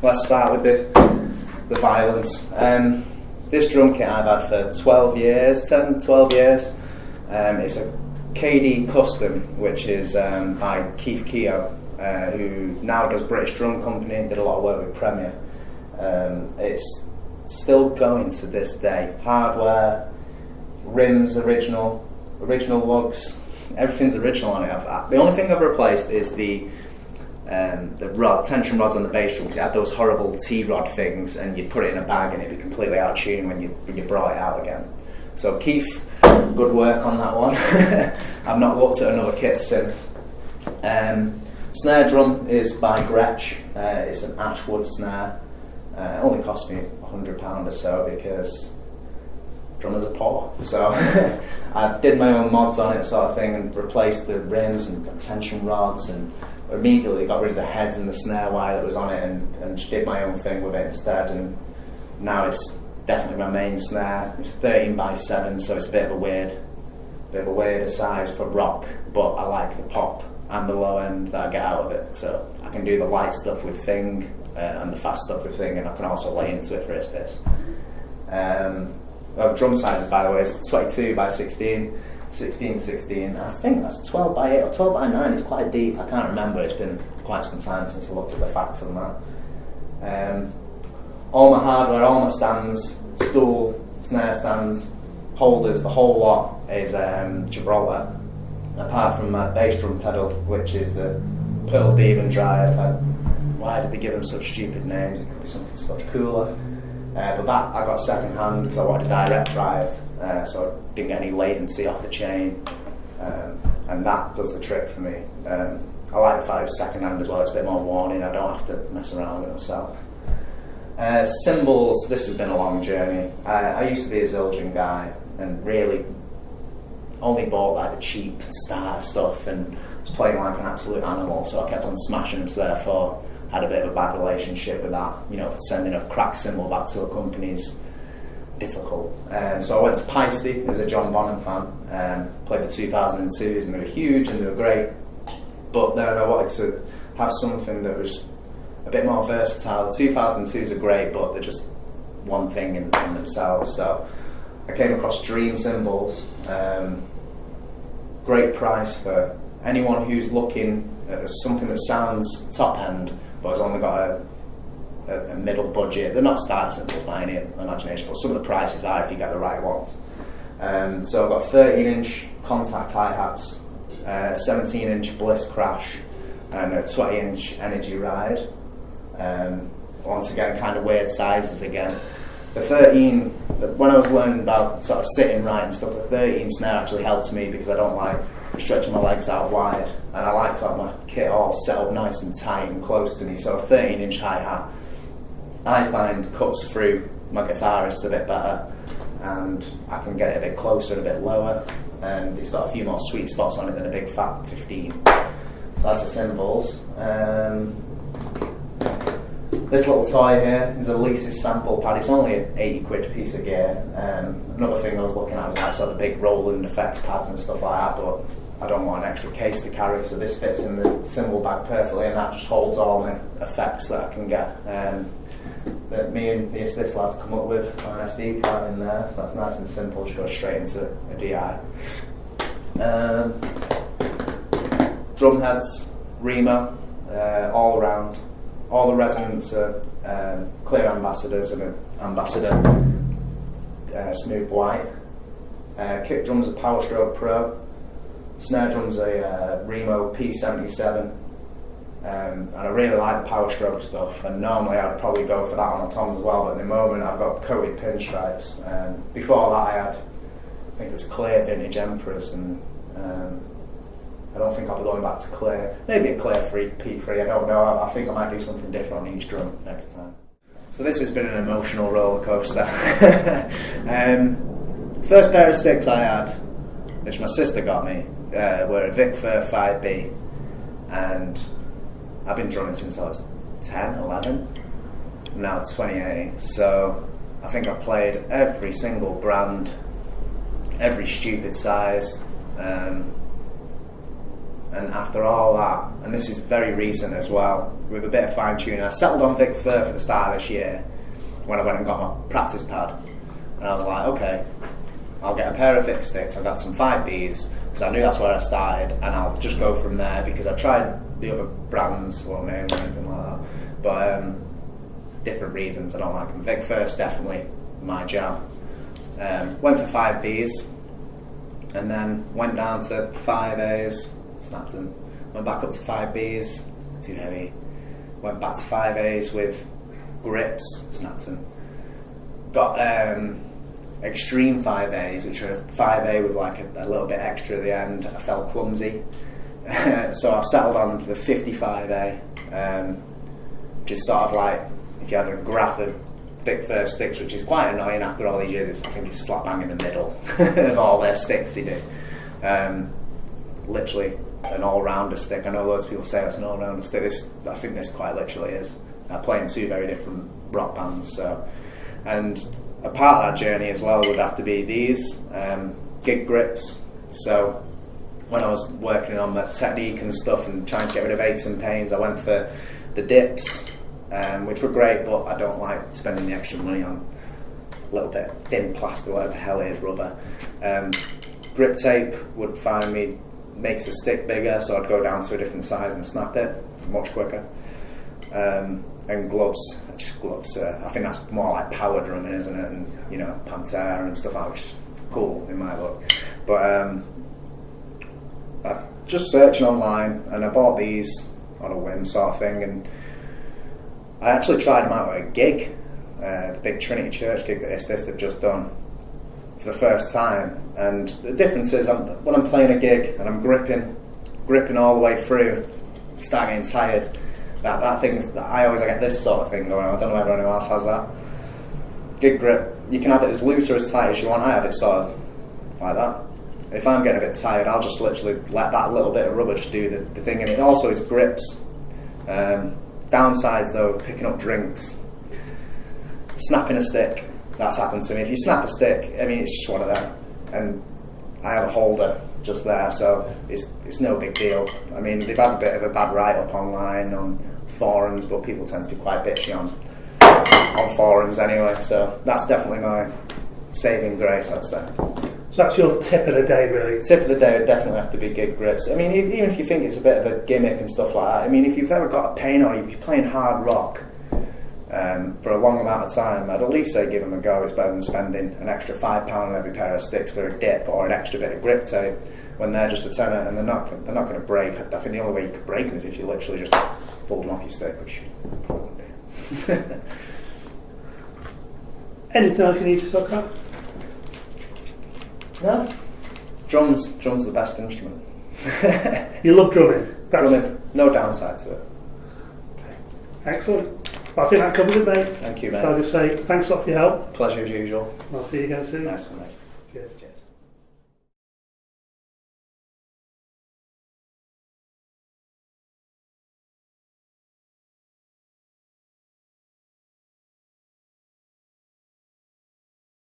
let's start with the violence. This drum kit I've had for 12 years, 10, 12 years. It's a KD Custom, which is by Keith Keogh, who now does British Drum Company, did a lot of work with Premier. It's still going to this day. Hardware, rims original lugs, everything's original on it. The only thing I've replaced is the tension rods on the bass drum, because it had those horrible T-rod things, and you'd put it in a bag and it'd be completely out of tune when you brought it out again. So Keith, good work on that one. I've not looked at another kit since. Snare drum is by Gretsch. It's an ashwood snare. It only cost me £100 or so because drummers are poor. So I did my own mods on it, sort of thing, and replaced the rims and tension rods, and immediately got rid of the heads and the snare wire that was on it, and just did my own thing with it instead. And now it's definitely my main snare. It's 13x7, so it's a bit of a weirder size for rock, but I like the pop and the low end that I get out of it. So I can do the light stuff with Thing and the fast stuff with Thing, and I can also lay into it for Ist Ist. The drum sizes, by the way, is 22x16, 16x16. I think that's 12x8 or 12x9. It's quite deep. I can't remember. It's been quite some time since I looked at the facts on that. All my hardware, all my stands, stool, snare stands, holders, the whole lot is Gibraltar. Apart from my bass drum pedal, which is the Pearl Demon Drive. Why did they give them such stupid names? It could be something much cooler. But that I got second hand because I wanted a direct drive, so I didn't get any latency off the chain, and that does the trick for me. I like the fact it's second hand as well. It's a bit more warning. I don't have to mess around with it myself. Cymbals, this has been a long journey. I used to be a Zildjian guy and really only bought like the cheap starter stuff and was playing like an absolute animal, so I kept on smashing them, so therefore had a bit of a bad relationship with that. You know, sending a cracked cymbal back to a company's difficult. So I went to Peisty as a John Bonham fan, played the 2002s, and they were huge and they were great, but then I wanted to have something that was a bit more versatile. The 2002s are great, but they're just one thing in themselves. So I came across Dream Cymbals. Great price for anyone who's looking at something that sounds top end but has only got a middle budget. They're not starter cymbals by any imagination, but some of the prices are if you get the right ones. So I've got 13-inch contact hi-hats, 17-inch Bliss Crash, and a 20-inch Energy Ride. Once again, kind of weird sizes again. The 13, when I was learning about sort of sitting right and stuff, the 13 snare actually helps me because I don't like stretching my legs out wide, and I like to have my kit all set up nice and tight and close to me. So a 13-inch hi-hat, I find, cuts through my guitarists a bit better, and I can get it a bit closer and a bit lower, and it's got a few more sweet spots on it than a big fat 15. So that's the cymbals. This little toy here is a Lisa's sample pad. It's only an 80 quid piece of gear. Another thing I was looking at was like sort of big Roland effects pads and stuff like that, but I don't want an extra case to carry, so this fits in the cymbal bag perfectly, and that just holds all my effects that I can get. That me and the Ist Ist lads come up with on an SD card in there, so that's nice and simple, just go straight into a DI. Drum heads, Remo, all around. All the resonance are clear ambassadors and an ambassador smooth white. Kick drums are Power Stroke Pro. Snare drums are Remo P77. And I really like the Power Stroke stuff, and normally I'd probably go for that on my toms as well, but at the moment I've got coated pinstripes. Before that I had, I think it was clear vintage Emperors, and I don't think I'll be going back to clear. Maybe a clear P3, I don't know. I think I might do something different on each drum next time. So this has been an emotional roller coaster. First pair of sticks I had, which my sister got me, were a Vic Firth 5B, and I've been drumming since I was 10, 11, I'm now 28, so I think I've played every single brand, every stupid size, and and after all that, and this is very recent as well, with a bit of fine tuning, I settled on Vic Firth at the start of this year when I went and got my practice pad, and I was like, okay, I'll get a pair of Vic sticks. I got some 5Bs because I knew that's where I started, and I'll just go from there because I tried the other brands, won't name or anything like that, but different reasons I don't like them. Vic Firth's definitely my jam. Went for 5Bs, and then went down to 5As, snapped them. Went back up to 5Bs, too heavy. Went back to 5As with grips, snapped them. Got extreme 5As, which are a 5A with like a little bit extra at the end. I felt clumsy, so I settled on the 55A, which is sort of like if you had a graph of Vic Firth sticks, which is quite annoying after all these years. I think it's slap bang in the middle of all their sticks they do. Literally an all-rounder stick. I know loads of people say it's an all-rounder stick. I think this quite literally is. I play in two very different rock bands, so. And a part of that journey as well would have to be these gig grips. So when I was working on my technique and stuff and trying to get rid of aches and pains, I went for the dips, which were great, but I don't like spending the extra money on a little bit thin plastic, whatever the hell it is, rubber. Grip tape would find me, makes the stick bigger, so I'd go down to a different size and snap it much quicker. And gloves, I think that's more like power drumming, isn't it? And you know, Pantera and stuff like that, which is cool in my book. But I just searching online, and I bought these on a whim sort of thing, and I actually tried them out at a gig, the big Trinity Church gig that Ist Ist have just done for the first time. And the difference is, when I'm playing a gig and I'm gripping all the way through, I start getting tired. That thing's that I always get this sort of thing going on. I don't know if anyone else has that. Gig grip, you can have it as loose or as tight as you want. I have it sort of like that. If I'm getting a bit tired, I'll just literally let that little bit of rubber just do the thing. And it also is grips. Downsides though, picking up drinks, snapping a stick. That's happened to me. If you snap a stick, I mean, it's just one of them. And I have a holder just there, so it's no big deal. I mean, they've had a bit of a bad write-up online on forums, but people tend to be quite bitchy on forums anyway, so that's definitely my saving grace, I'd say. So that's your tip of the day, really? Tip of the day would definitely have to be gig grips. I mean, even if you think it's a bit of a gimmick and stuff like that, I mean, if you've ever got a pain or you're playing hard rock for a long amount of time, I'd at least say give them a go. It's better than spending an extra £5 on every pair of sticks for a dip or an extra bit of grip tape when they're just a tenner and they're not going to break. I think the only way you could break them is if you literally just pulled them off your stick, which you probably wouldn't do. Anything else you need to talk about? No. Drums are the best instrument. You love drumming? Drumming, no downside to it. Okay. Excellent. Well, I think that covers it, mate. Thank you, mate. So I'll just say thanks a lot for your help. Pleasure as usual. I'll see you again soon. Nice one, mate. Cheers. Cheers.